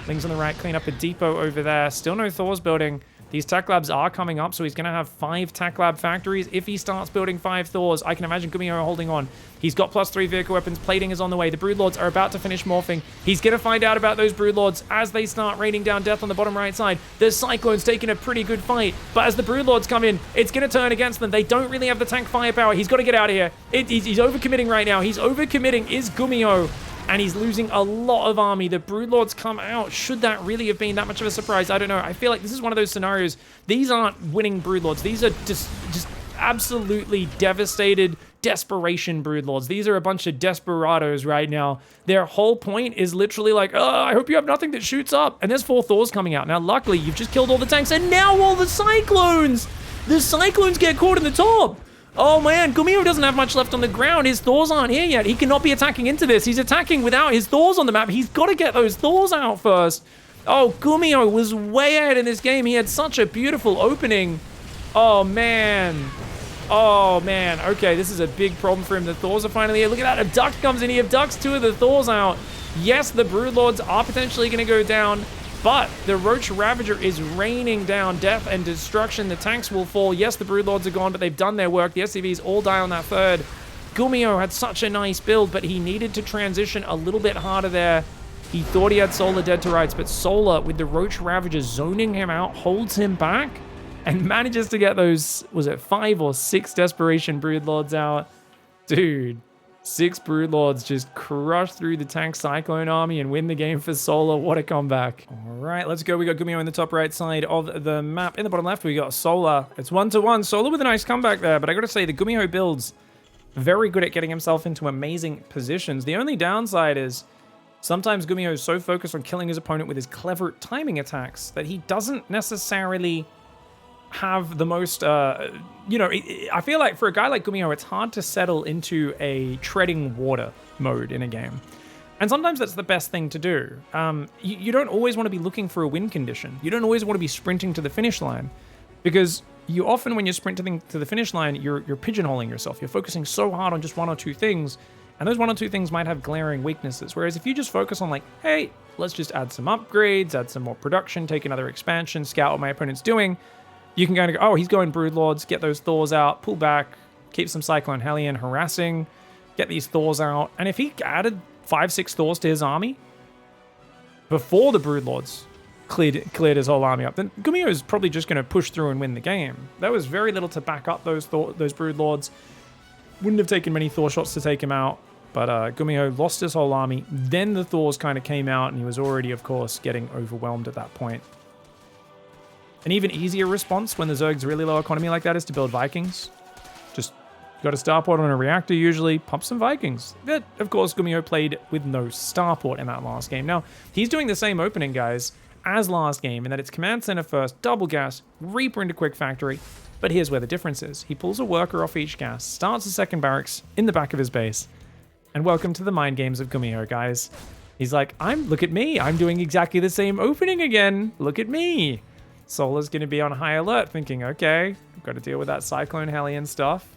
S1: Things on the right, clean up a depot over there. Still no Thors building. These Tech Labs are coming up, so he's going to have 5 Tech Lab factories. If he starts building 5 Thors, I can imagine GUMIHO holding on. He's got +3 vehicle weapons. Plating is on the way. The Broodlords are about to finish morphing. He's going to find out about those Broodlords as they start raining down death on the bottom right side. The Cyclone's taking a pretty good fight, but as the Broodlords come in, it's going to turn against them. They don't really have the tank firepower. He's got to get out of here. He's overcommitting right now. He's overcommitting is GUMIHO. And he's losing a lot of army. The Broodlords come out. Should that really have been that much of a surprise? I don't know. I feel like this is one of those scenarios. These aren't winning Broodlords. These are just absolutely devastated Desperation Broodlords. These are a bunch of desperados right now. Their whole point is literally like, oh, I hope you have nothing that shoots up. And there's 4 Thors coming out. Now, luckily, you've just killed all the tanks. And now all the Cyclones! The Cyclones get caught in the top. Oh man, GUMIHO doesn't have much left on the ground. His Thors aren't here yet. He cannot be attacking into this. He's attacking without his Thors on the map. He's got to get those Thors out first. Oh, GUMIHO was way ahead in this game. He had such a beautiful opening. Oh man. Oh man. Okay, this is a big problem for him. The Thors are finally here. Look at that. A Duck comes in. He abducts 2 of the Thors out. Yes, the Broodlords are potentially going to go down, but the Roach Ravager is raining down death and destruction. The tanks will fall. Yes, the Broodlords are gone, but they've done their work. The SCVs all die on that 3rd. GUMIHO had such a nice build, but he needed to transition a little bit harder there. He thought he had Solar dead to rights, but Solar, with the Roach Ravager zoning him out, holds him back and manages to get those, was it 5 or 6 Desperation Broodlords out? Dude. 6 Broodlords just crush through the tank Cyclone army and win the game for Solar. What a comeback. All right, let's go. We got GUMIHO in the top right side of the map. In the bottom left, we got Solar. It's 1-1. Solar with a nice comeback there, but I got to say, the GUMIHO build's very good at getting himself into amazing positions. The only downside is sometimes GUMIHO is so focused on killing his opponent with his clever timing attacks that he doesn't necessarily have the most, I feel like for a guy like GUMIHO, it's hard to settle into a treading water mode in a game. And sometimes that's the best thing to do. You don't always want to be looking for a win condition. You don't always want to be sprinting to the finish line, because you often, when you're sprinting to the finish line, you're pigeonholing yourself. You're focusing so hard on just 1 or 2 things, and those 1 or 2 things might have glaring weaknesses. Whereas if you just focus on like, hey, let's just add some upgrades, add some more production, take another expansion, scout what my opponent's doing, you can kind of go, oh, he's going Broodlords, get those Thors out, pull back, keep some Cyclone Hellion harassing, get these Thors out. And if he added 5-6 Thors to his army before the Broodlords cleared his whole army up, then GUMIHO is probably just going to push through and win the game. There was very little to back up those Broodlords. Wouldn't have taken many Thor shots to take him out, but GUMIHO lost his whole army. Then the Thors kind of came out, and he was already, of course, getting overwhelmed at that point. An even easier response when the Zerg's really low economy like that is to build Vikings. Just got a starport on a reactor usually, pump some Vikings. But, of course, GUMIHO played with no starport in that last game. Now, he's doing the same opening, guys, as last game in that it's command center first, double gas, Reaper into quick factory. But here's where the difference is. He pulls a worker off each gas, starts a second barracks in the back of his base, and welcome to the mind games of GUMIHO, guys. He's like, look at me. I'm doing exactly the same opening again. Look at me. Solar's going to be on high alert thinking, okay, I've got to deal with that Cyclone Hellion stuff.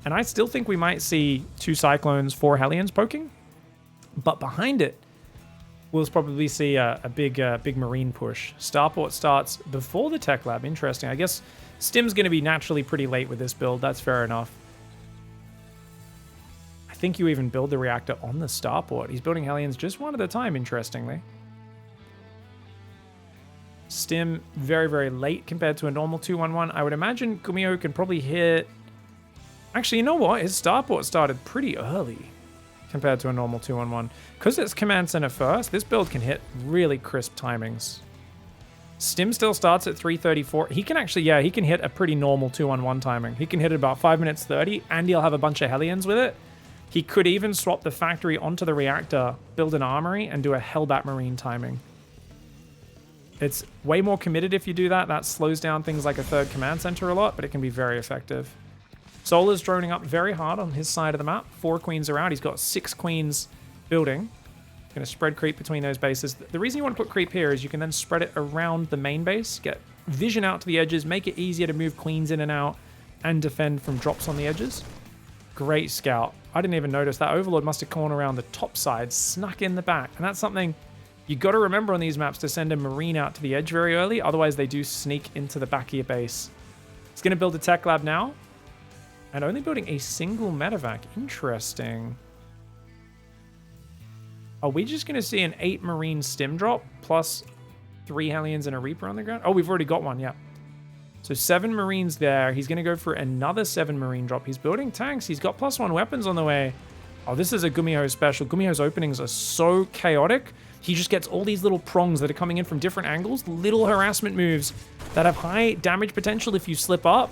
S1: And I still think we might see 2 Cyclones, 4 Hellions poking. But behind it, we'll probably see a big Marine push. Starport starts before the Tech Lab. Interesting. I guess Stim's going to be naturally pretty late with this build. That's fair enough. I think you even build the reactor on the Starport. He's building Hellions just one at a time, interestingly. Stim very, very late compared to a normal 2-1-1. I would imagine GUMIHO can probably hit... Actually, you know what? His Starport started pretty early compared to a normal 2-1-1. Because it's command center first, this build can hit really crisp timings. Stim still starts at 3:34. He can actually, yeah, he can hit a pretty normal 2-1-1 timing. He can hit it about 5 minutes 30, and he'll have a bunch of Hellions with it. He could even swap the factory onto the reactor, build an armory, and do a Hellbat Marine timing. It's way more committed if you do that. That slows down things like a third command center a lot, but it can be very effective. Solar's droning up very hard on his side of the map. 4 queens are out. He's got 6 queens building. Going to spread creep between those bases. The reason you want to put creep here is you can then spread it around the main base, get vision out to the edges, make it easier to move queens in and out, and defend from drops on the edges. Great scout. I didn't even notice that. Overlord must have gone around the top side, snuck in the back. And that's something you got to remember on these maps, to send a Marine out to the edge very early. Otherwise, they do sneak into the back of your base. He's going to build a tech lab now. And only building a single medevac. Interesting. Are we just going to see an 8 Marine stim drop plus 3 Hellions and a Reaper on the ground? Oh, we've already got one, yeah. So 7 Marines there. He's going to go for another 7 Marine drop. He's building tanks. He's got +1 weapons on the way. Oh, this is a GUMIHO special. GUMIHO's openings are so chaotic. He just gets all these little prongs that are coming in from different angles. Little harassment moves that have high damage potential if you slip up.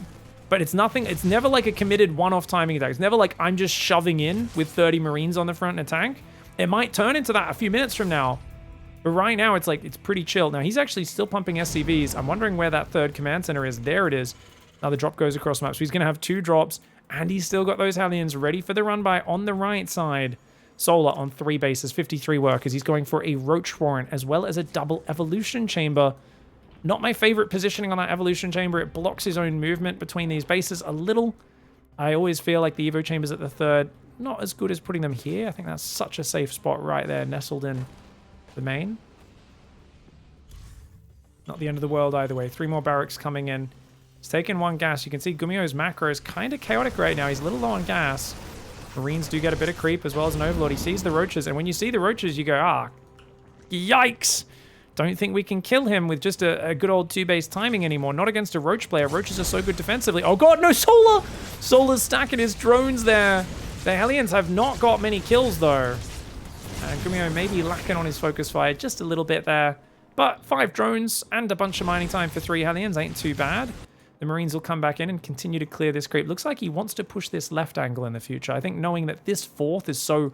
S1: But it's nothing. It's never like a committed one-off timing attack. It's never like I'm just shoving in with 30 Marines on the front and a tank. It might turn into that a few minutes from now. But right now, it's like, it's pretty chill. Now, he's actually still pumping SCVs. I'm wondering where that third command center is. There it is. Now the drop goes across the map. So he's going to have 2 drops. And he's still got those Hellions ready for the run by on the right side. Solar on 3 bases, 53 workers. He's going for a Roach Warrant as well as a double Evolution Chamber. Not my favorite positioning on that Evolution Chamber. It blocks his own movement between these bases a little. I always feel like the Evo Chambers at the third, not as good as putting them here. I think that's such a safe spot right there, nestled in the main. Not the end of the world either way. 3 more barracks coming in. He's taking 1 gas. You can see GUMIHO's macro is kind of chaotic right now. He's a little low on gas. Marines do get a bit of creep as well as an Overlord. He sees the Roaches, and when you see the Roaches, you go, ah, yikes. Don't think we can kill him with just a good old 2-base timing anymore. Not against a Roach player. Roaches are so good defensively. Oh god, no, Solar! Solar's stacking his drones there. The Hellions have not got many kills, though. And GUMIHO may be lacking on his focus fire just a little bit there. But 5 drones and a bunch of mining time for 3 Hellions ain't too bad. The Marines will come back in and continue to clear this creep. Looks like he wants to push this left angle in the future. I think knowing that this 4th is so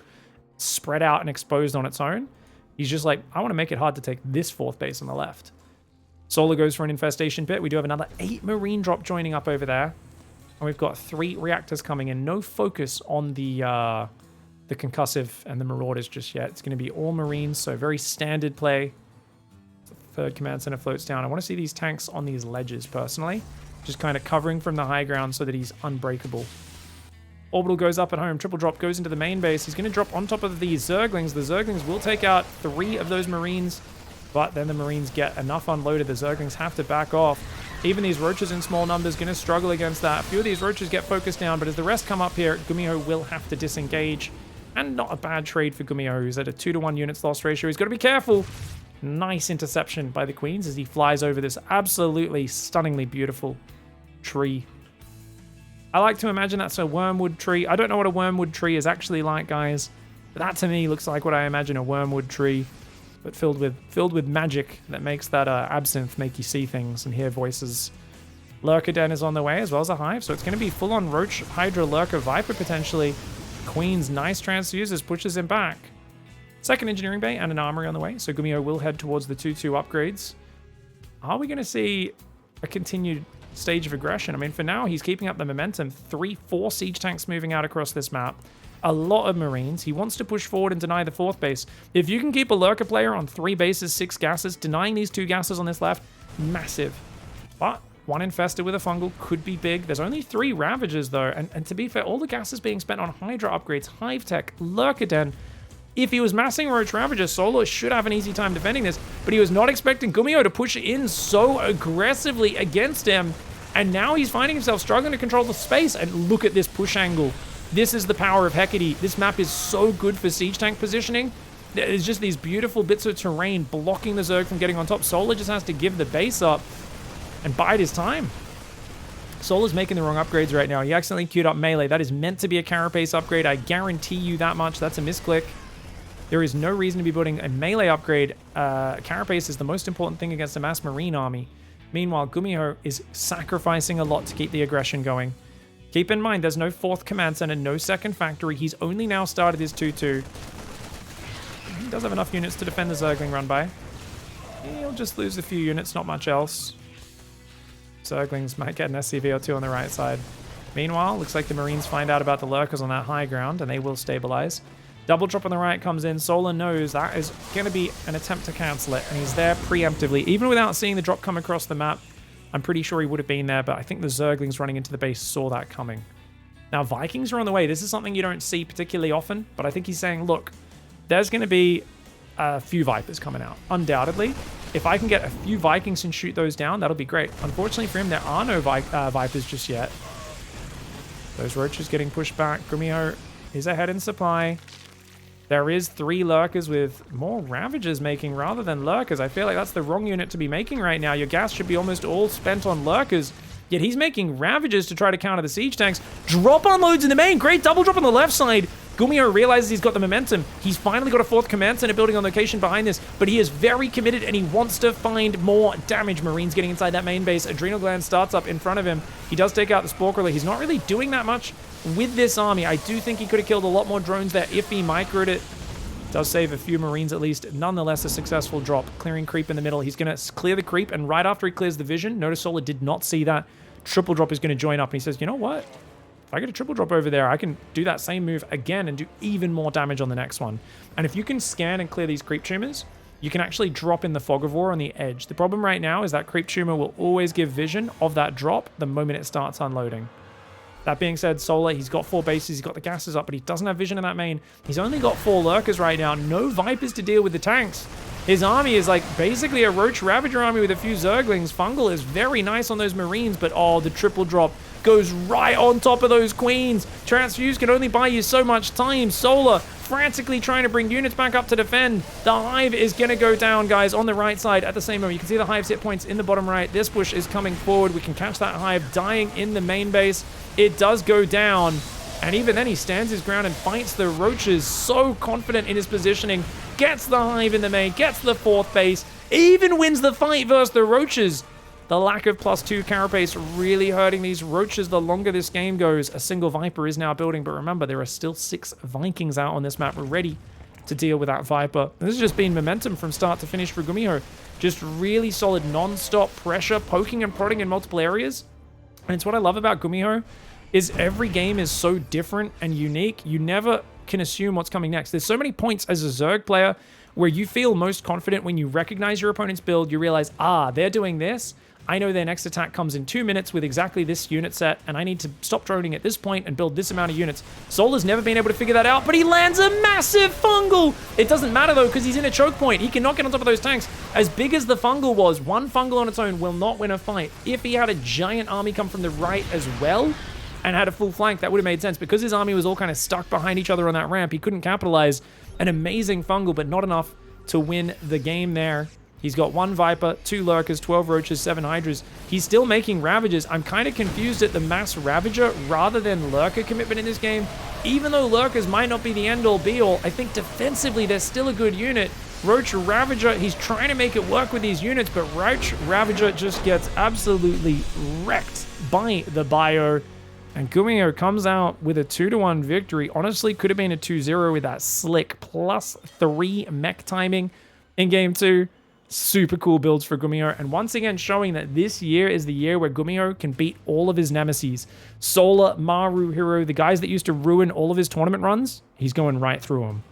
S1: spread out and exposed on its own, he's just like, I want to make it hard to take this 4th base on the left. Solar goes for an infestation pit. We do have another 8 Marine drop joining up over there. And we've got 3 reactors coming in. No focus on the concussive and the Marauders just yet. It's going to be all Marines, so very standard play. The 3rd command center floats down. I want to see these tanks on these ledges, personally. Just kind of covering from the high ground so that he's unbreakable. Orbital goes up at home. Triple drop goes into the main base. He's going to drop on top of the Zerglings. The Zerglings will take out 3 of those Marines, but then the Marines get enough unloaded. The Zerglings have to back off. Even these Roaches in small numbers going to struggle against that. A few of these Roaches get focused down, but as the rest come up here, GUMIHO will have to disengage. And not a bad trade for GUMIHO, who's at a 2-to-1 units loss ratio. He's got to be careful. Nice interception by the Queens as he flies over this absolutely stunningly beautiful tree. I like to imagine that's a wormwood tree. I don't know what a wormwood tree is actually like, guys. But that to me looks like what I imagine a wormwood tree, but filled with magic that makes that absinthe make you see things and hear voices. Lurker Den is on the way as well as a hive, so it's going to be full-on Roach, Hydra, Lurker, Viper potentially. Queen's nice transfuses pushes him back. Second engineering bay and an armory on the way, so GUMIHO will head towards the 2-2 upgrades. Are we going to see a continued stage of aggression? I mean, for now, he's keeping up the momentum. 3-4 siege tanks moving out across this map. A lot of Marines. He wants to push forward and deny the 4th base. If you can keep a Lurker player on 3 bases, 6 gases, denying these 2 gases on this left, massive. But 1 infested with a fungal could be big. There's only 3 Ravagers, though. And to be fair, all the gases being spent on Hydra upgrades, Hive Tech, Lurker Den. If he was massing Roach Ravager, Solo should have an easy time defending this, but he was not expecting GUMIHO to push in so aggressively against him, and now he's finding himself struggling to control the space, and look at this push angle. This is the power of Hecate. This map is so good for siege tank positioning. There's just these beautiful bits of terrain blocking the Zerg from getting on top. Solar just has to give the base up and bide his time. Solar's making the wrong upgrades right now. He accidentally queued up melee. That is meant to be a carapace upgrade. I guarantee you that much. That's a misclick. There is no reason to be building a melee upgrade. Carapace is the most important thing against a mass marine army. Meanwhile, GUMIHO is sacrificing a lot to keep the aggression going. Keep in mind, there's no 4th command center, no 2nd factory. He's only now started his 2-2. He does have enough units to defend the Zergling run by. He'll just lose a few units, not much else. Zerglings might get an SCV or 2 on the right side. Meanwhile, looks like the Marines find out about the Lurkers on that high ground, and they will stabilize. Double drop on the right comes in. Solar knows that is going to be an attempt to cancel it, and he's there preemptively. Even without seeing the drop come across the map, I'm pretty sure he would have been there, but I think the Zerglings running into the base saw that coming. Now, Vikings are on the way. This is something you don't see particularly often, but I think he's saying, look, there's going to be a few Vipers coming out, undoubtedly. If I can get a few Vikings and shoot those down, that'll be great. Unfortunately for him, there are no Vipers just yet. Those Roaches getting pushed back. GUMIHO is ahead in supply. There is 3 Lurkers with more Ravagers making rather than Lurkers. I feel like that's the wrong unit to be making right now. Your gas should be almost all spent on Lurkers. Yet he's making Ravagers to try to counter the siege tanks. Drop unloads in the main. Great double drop on the left side. GUMIHO realizes he's got the momentum. He's finally got a 4th command center building on location behind this, but he is very committed and he wants to find more damage. Marines getting inside that main base. Adrenal Gland starts up in front of him. He does take out the Spore Crawler. He's not really doing that much with this army. I do think he could have killed a lot more drones there if he microed it. Does save a few Marines at least. Nonetheless, a successful drop. Clearing creep in the middle. He's going to clear the creep, and right after he clears the vision, notice Solar did not see that. Triple drop is going to join up, and he says, you know what? If I get a triple drop over there, I can do that same move again and do even more damage on the next one. And if you can scan and clear these creep tumors, you can actually drop in the Fog of War on the edge. The problem right now is that creep tumor will always give vision of that drop the moment it starts unloading. That being said, Solar, he's got 4 bases, he's got the gases up, but he doesn't have vision in that main. He's only got 4 Lurkers right now, no Vipers to deal with the tanks. His army is like basically a Roach Ravager army with a few Zerglings. Fungal is very nice on those Marines, but oh, the triple drop goes right on top of those Queens. Transfuse can only buy you so much time. Solar frantically trying to bring units back up to defend. The Hive is going to go down, guys, on the right side at the same moment. You can see the Hive's hit points in the bottom right. This push is coming forward. We can catch that Hive dying in the main base. It does go down, and even then he stands his ground and fights the Roaches. So confident in his positioning. Gets the Hive in the main, gets the 4th base, even wins the fight versus the Roaches. The lack of +2 carapace really hurting these Roaches the longer this game goes. A single Viper is now building, but remember, there are still 6 Vikings out on this map ready to deal with that Viper. And this has just been momentum from start to finish for GUMIHO. Just really solid non-stop pressure, poking and prodding in multiple areas. And it's what I love about GUMIHO, is every game is so different and unique. You never can assume what's coming next. There's so many points as a Zerg player where you feel most confident when you recognize your opponent's build. You realize, they're doing this. I know their next attack comes in 2 minutes with exactly this unit set, and I need to stop droning at this point and build this amount of units. Solar's never been able to figure that out, but he lands a massive fungal. It doesn't matter, though, because he's in a choke point. He cannot get on top of those tanks. As big as the fungal was, one fungal on its own will not win a fight. If he had a giant army come from the right as well and had a full flank, that would have made sense. Because his army was all kind of stuck behind each other on that ramp, he couldn't capitalize. An amazing fungal, but not enough to win the game there. He's got 1 Viper, 2 Lurkers, 12 Roaches, 7 Hydras. He's still making Ravagers. I'm kind of confused at the mass Ravager rather than Lurker commitment in this game. Even though Lurkers might not be the end-all be-all, I think defensively they're still a good unit. Roach Ravager, he's trying to make it work with these units, but Roach Ravager just gets absolutely wrecked by the bio. And GUMIHO comes out with a 2-1 victory. Honestly, could have been a 2-0 with that slick +3 mech timing in game 2. Super cool builds for GUMIHO. And once again, showing that this year is the year where GUMIHO can beat all of his nemesis. Solar, Maru, Hero, the guys that used to ruin all of his tournament runs, he's going right through them.